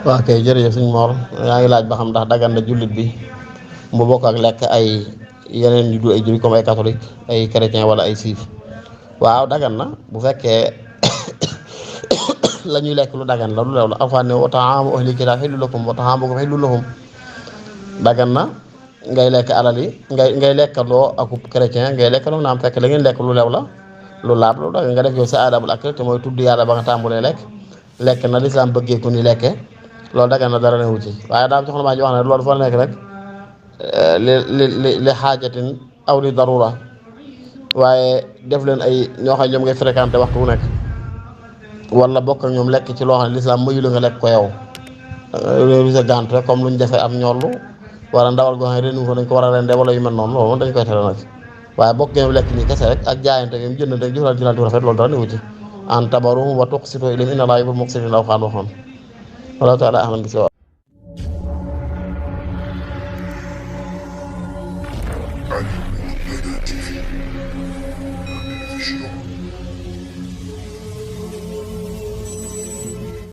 waa kay jërëjëf suñu Mor yaa ngi laaj ba xam ndax dagan na jullit bi mu bokk ak lekk ay yeneen yu du ay jullit comme ay catholique ay chrétien wala ay siif. waaw dagan na bu fekkee la ñuy lekk lu dagan la lu leew la alxuraan ne wa ta'aamu ahlil kitaab hillun lakum wa ta'aamukum hillun lahum. dagan na ngay lekk alal yi ngay lekkandoo akub chrétien ngay lekkandoo naam fekk la ngeen lekk lu leew la lu laab lu dagan nga def yow sa aadabul akl te mooy tudd yàlla ba nga tàmbulee lekk na lislaam bëggee ku ni lekke loolu dagan na dara newu ci waaye daal soxna maa ji wax ne loolu dafa nekk rek li xaajatin aw li darura waaye def leen ay ñoo xam ñoom ngay fréquenté waxtu wu nekk wala bokk ak ñoom lekk ci loo xam ne lislaam mayu la nga lekk ko yow loolu sa gànt rek comme lu ñu defee am ñollu wala ndawal goo xam ne ren ko dañ ko war a rende wala yu mel noonu loolu moom dañ koy tere nag waaye bokk ngeen lekk nii kese rek ak jaayante ngeen jënd rek jëfal bu rafet loolu dara newu ci an tabaruhum wa tuqsitu ilayhim inna Allaha yuhibbul muqsitin aw xaan waxoon wala taala ahlan bi Animal Media TV.